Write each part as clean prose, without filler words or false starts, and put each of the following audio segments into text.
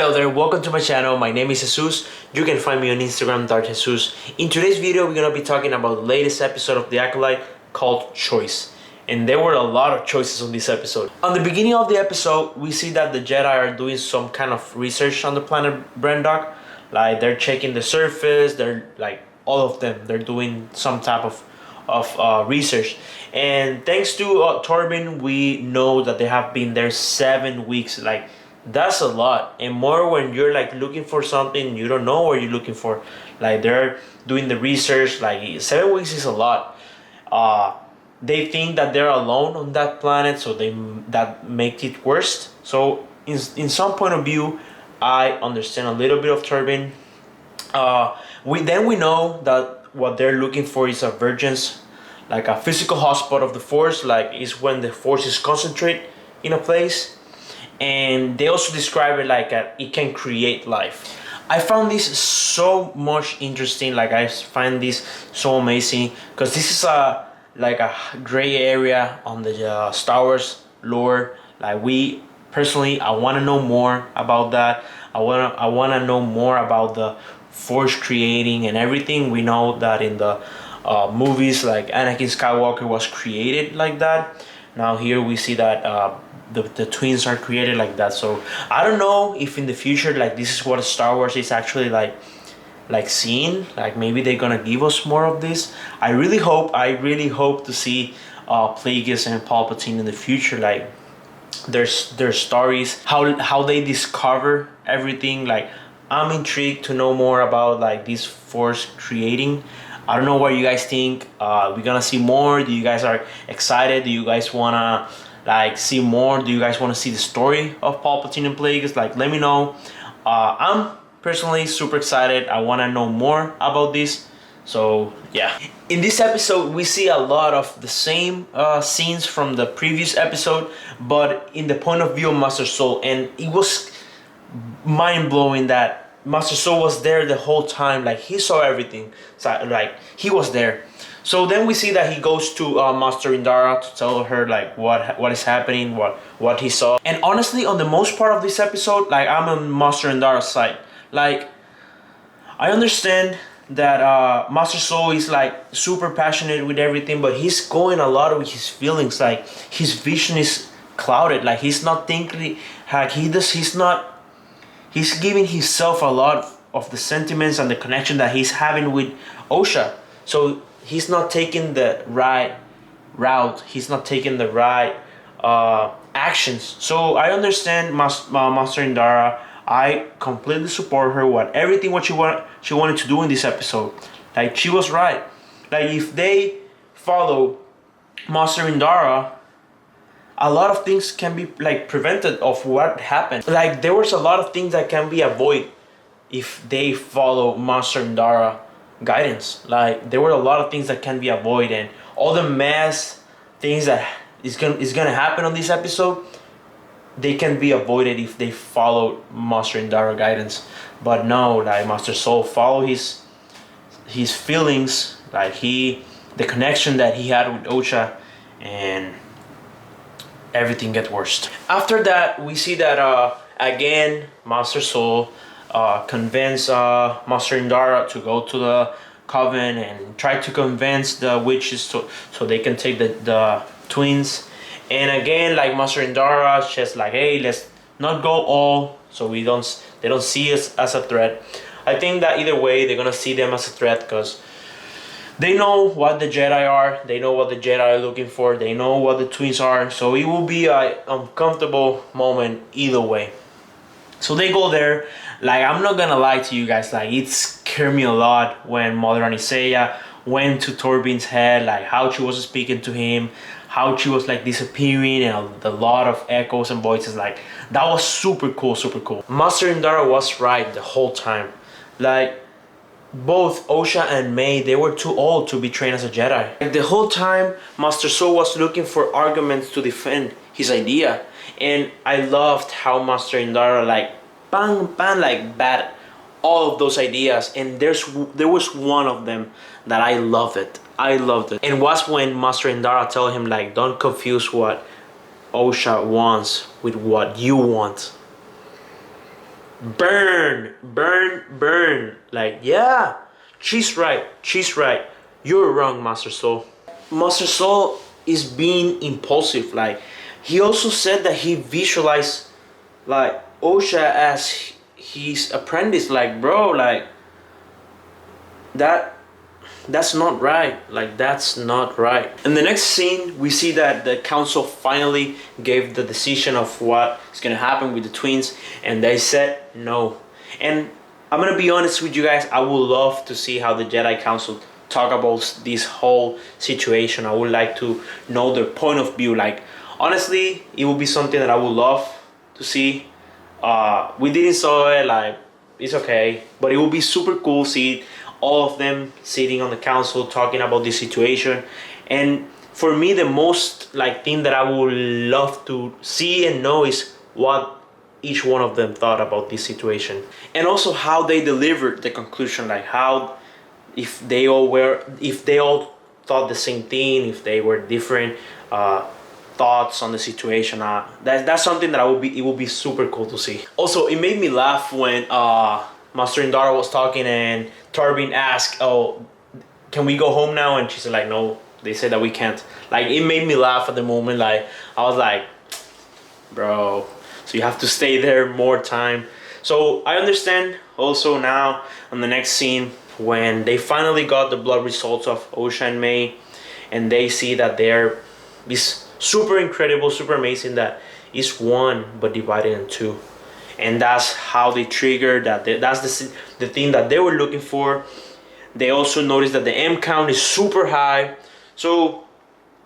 Hello there, welcome to my channel. My name is Jesus. You can find me on Instagram, Jesus. In today's video, we're gonna be talking about the latest episode of The Acolyte called Choice. And there were a lot of choices on this episode. On the beginning of the episode, we see that the Jedi are doing some kind of research on the planet Brandok. Like they're checking the surface, they're like all of them, they're doing some type of research. And thanks to Torben, we know that they have been there 7 weeks. Like that's a lot, and more when you're like looking for something you don't know what you're looking for. Like they're doing the research. Like 7 weeks is a lot. They think that they're alone on that planet, so that makes it worse. So in some point of view, I understand a little bit of Turbine. We know that what they're looking for is a vergence, like a physical hotspot of the Force. Like is when the Force is concentrate in a place. And they also describe it like it can create life. I found this so much interesting. Like I find this so amazing because this is a gray area on the Star Wars lore. Like we personally, I want to know more about that. I wanna know more about the Force creating and everything. We know that in the movies, like Anakin Skywalker was created like that. Now here we see that the twins are created like that. So I don't know if in the future like this is what Star Wars is actually like seeing. Like maybe they're gonna give us more of this. I really hope to see Plagueis and Palpatine in the future. Like their stories, how they discover everything. Like I'm intrigued to know more about like this Force creating. I don't know what you guys think. We're gonna see more. Do you guys are excited? Do you guys wanna like see more? Do you guys want to see the story of Palpatine and Plagueis? Like let me know. I'm personally super excited. I want to know more about this. So yeah, in this episode we see a lot of the same scenes from the previous episode, but in the point of view of Master Soul. And it was mind-blowing that Master Soul was there the whole time. Like he saw everything. So like he was there. So then we see that he goes to Master Indara to tell her like what is happening, what he saw. And honestly, on the most part of this episode, like I'm on Master Indara's side. Like I understand that Master Soul is like super passionate with everything, but he's going a lot with his feelings. Like his vision is clouded. Like he's not thinking. Like he's giving himself a lot of the sentiments and the connection that he's having with Osha. So he's not taking the right route. He's not taking the right actions. So I understand Master Indara. I completely support her. What she wanted to do in this episode. Like she was right. Like if they follow Master Indara, a lot of things can be like prevented of what happened. Like there was a lot of things that can be avoided if they follow Master Indara guidance. Like there were a lot of things that can be avoided, and all the mass things that is gonna happen on this episode, they can be avoided if they follow Master Indara guidance. But no, like Master Soul follow his feelings, like the connection that he had with Osha, and everything gets worse. After that, we see that again Master Soul convince Master Indara to go to the coven and try to convince the witches so they can take the twins. And again, like Master Indara, she's like, hey, let's not go all, so they don't see us as a threat. I think that either way they're gonna see them as a threat because they know what the Jedi are. They know what the Jedi are looking for. They know what the twins are. So it will be an uncomfortable moment either way. So they go there. Like I'm not gonna lie to you guys. Like it scared me a lot when Mother Aniseya went to Torben's head. Like how she was speaking to him, how she was like disappearing, and a lot of echoes and voices. Like that was super cool, super cool. Master Indara was right the whole time. Like both Osha and May, they were too old to be trained as a Jedi. Like the whole time, Master Soul was looking for arguments to defend his idea. And I loved how Master Indara like bang, like bat all of those ideas. And there was one of them that I loved it. And was when Master Indara told him like, don't confuse what Osha wants with what you want. burn, burn, burn. Like, yeah, she's right, she's right. You're wrong, Master Soul. Master Soul is being impulsive. Like, he also said that he visualized like Osha as his apprentice. Like, bro, like that that's not right. Like, that's not right. In the next scene, we see that the council finally gave the decision of what is gonna happen with the twins, and they said no. And I'm gonna be honest with you guys, I would love to see how the Jedi Council talk about this whole situation. I would like to know their point of view. Like, honestly, it would be something that I would love to see. We didn't saw it, like, it's okay, but it would be super cool see all of them sitting on the council talking about this situation. And for me, the most like thing that I would love to see and know is what each one of them thought about this situation, and also how they delivered the conclusion. Like, how, if they all thought the same thing, if they were different thoughts on the situation. That's something that it would be super cool to see. Also, it made me laugh when Master Indara was talking and Tarbin asked, "Oh, can we go home now?" And she said, like, "No, they said that we can't." Like, it made me laugh at the moment. Like, I was like, bro, so you have to stay there more time. So I understand also now on the next scene when they finally got the blood results of Osha and May, and they see that they're this super incredible, super amazing, that is one but divided in two. And that's how they trigger that. That's the thing that they were looking for. They also noticed that the M count is super high, so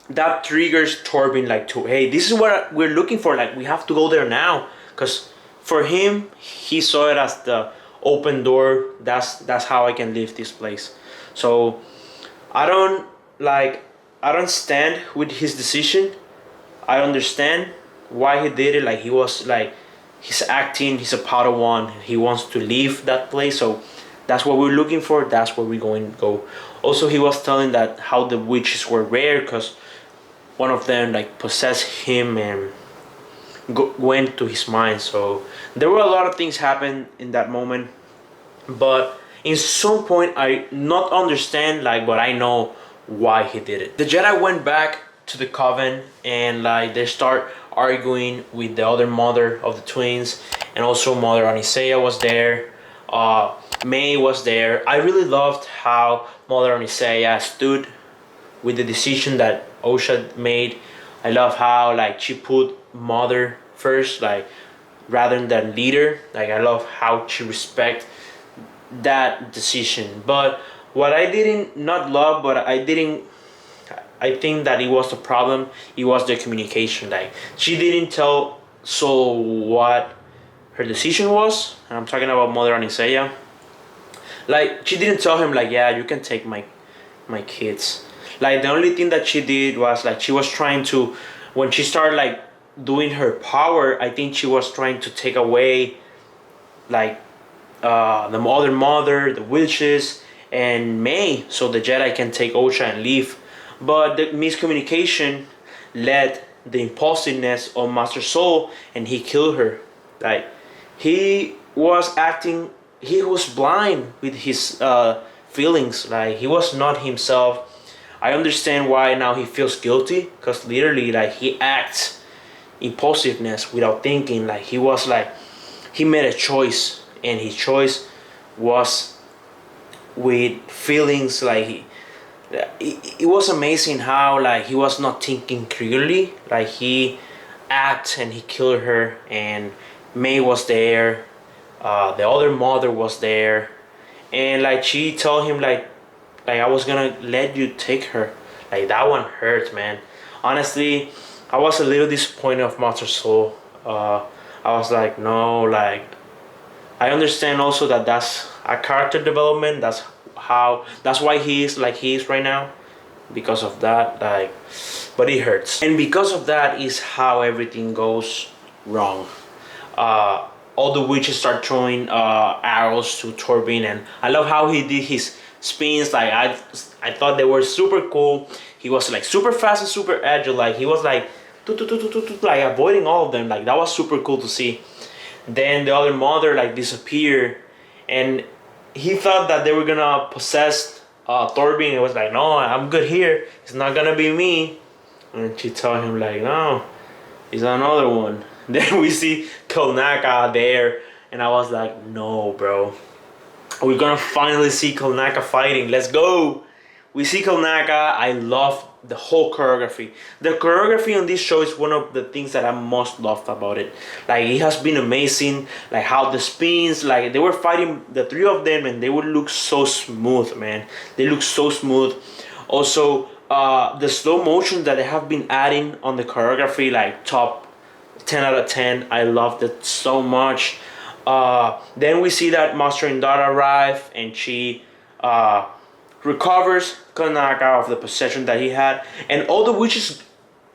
that triggers Torben like to, hey, this is what we're looking for. Like, we have to go there now, because for him, he saw it as the open door. That's how I can leave this place. So I don't stand with his decision. I understand why he did it. Like, he was like, he's acting, he's a Padawan, he wants to leave that place, so that's what we're looking for, that's where we're going to go. Also, he was telling that how the witches were rare because one of them like possessed him and went to his mind. So there were a lot of things happen in that moment, but in some point I not understand, like, but I know why he did it. The Jedi went back to the coven and like they start arguing with the other mother of the twins, and also Mother Aniseya was there. May was there. I really loved how Mother Aniseya stood with the decision that Osha made. I love how like she put mother first, like rather than leader. Like, I love how she respect that decision. But what I didn't not love, but I think that it was a problem. It was the communication. Like, she didn't tell Soul what her decision was. And I'm talking about Mother Aniseya. Like, she didn't tell him like, yeah, you can take my kids. Like, the only thing that she did was like she was trying to, when she started like doing her power, I think she was trying to take away like the other mother, the witches, and May, so the Jedi can take Osha and leave. But the miscommunication led the impulsiveness of Master Soul, and he killed her. Like, he was acting, he was blind with his feelings. Like, he was not himself. I understand why now he feels guilty, because literally like he acts impulsiveness without thinking. Like, he was like, he made a choice, and his choice was with feelings. Like, it was amazing how like he was not thinking clearly. Like, he acted and he killed her, and May was there, the other mother was there, and like she told him like I was gonna let you take her. Like, that one hurt, man. Honestly, I was a little disappointed of Master Soul. I was like, no, like, I understand also that that's a character development. That's why he is like he is right now, because of that. Like, but it hurts, and because of that is how everything goes wrong. All the witches start throwing arrows to Torben, and I love how he did his spins. Like, I thought they were super cool. He was like super fast and super agile. Like, he was like like avoiding all of them. Like, that was super cool to see. Then the other mother like disappeared, and he thought that they were gonna possess Thorbjorn. It was like, no, I'm good here. It's not gonna be me. And she told him like, no, it's another one. Then we see Kolnaka there, and I was like, no, bro. We're gonna finally see Kolnaka fighting. Let's go. We see Kolnaka. I love the whole choreography. The choreography on this show is one of the things that I most loved about it. Like, it has been amazing. Like how the spins, like they were fighting the three of them, and they would look so smooth, man. They look so smooth. Also, the slow motion that they have been adding on the choreography, like top 10 out of 10. I loved it so much. Then we see that Master Indara arrive, and she recovers Konaka of the possession that he had, and all the witches,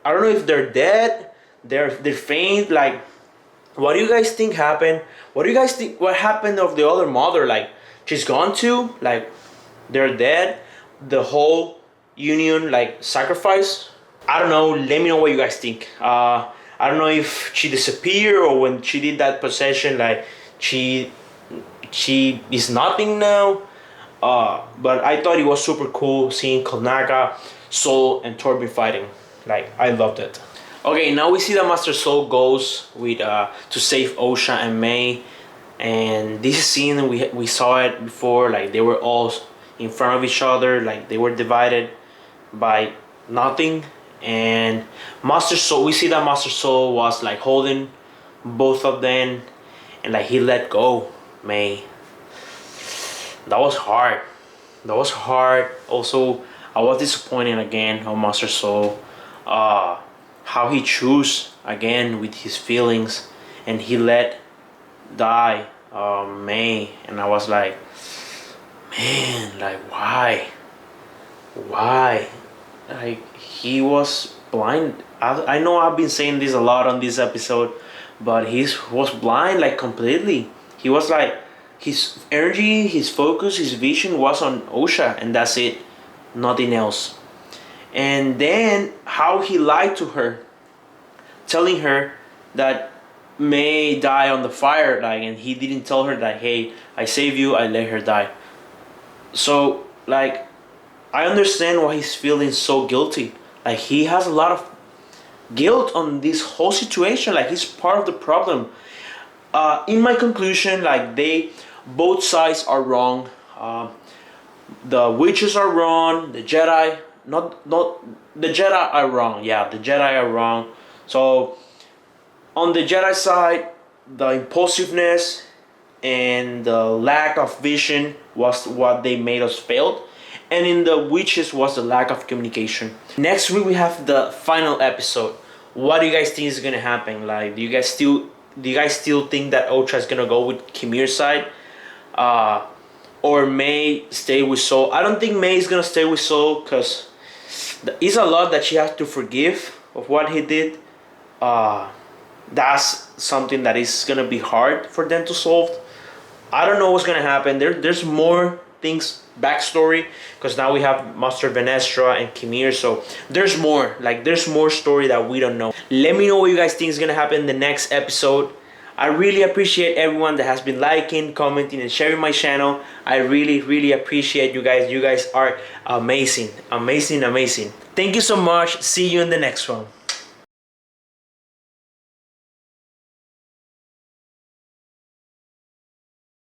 I don't know if they're dead, they're faint. Like, what do you guys think happened? What do you guys think? What happened of the other mother? Like, she's gone too. Like, they're dead. The whole union like sacrifice. I don't know. Let me know what you guys think. I don't know if she disappeared, or when she did that possession, like she is nothing now. But I thought it was super cool seeing Konaka, Soul, and Thorbjorn fighting. Like, I loved it. Okay, now we see that Master Soul goes with to save Osha and May, and this scene we saw it before. Like, they were all in front of each other, like they were divided by nothing. And Master Soul, we see that Master Soul was like holding both of them, and like he let go May. That was hard. That was hard. Also, I was disappointed again on Master Soul. How he chose again with his feelings, and he let die May. And I was like, man, like why? Like, he was blind. I know I've been saying this a lot on this episode, but he was blind like completely. He was like, his energy, his focus, his vision was on Osha, and that's it, nothing else. And then how he lied to her, telling her that May die on the fire, like, and he didn't tell her that, hey, I saved you, I let her die. So like, I understand why he's feeling so guilty. Like, he has a lot of guilt on this whole situation. Like, he's part of the problem. In my conclusion, like, both sides are wrong. The witches are wrong. The Jedi, not the Jedi are wrong. Yeah, the Jedi are wrong. So on the Jedi side, the impulsiveness and the lack of vision was what they made us fail, and in the witches was the lack of communication. Next week we have the final episode. What do you guys think is gonna happen? Like, do you guys still think that Ocha is gonna go with Kimir's side, or May stay with Soul? I don't think May is gonna stay with Soul, because it's a lot that she has to forgive of what he did. That's something that is gonna be hard for them to solve. I don't know what's gonna happen. There's more things, backstory, because now we have Master Venestra and Kimir, so there's more. Like, there's more story that we don't know. Let me know what you guys think is gonna happen in the next episode. I really appreciate everyone that has been liking, commenting, and sharing my channel. I really appreciate you guys. You guys are amazing. Thank you so much. See you in the next one.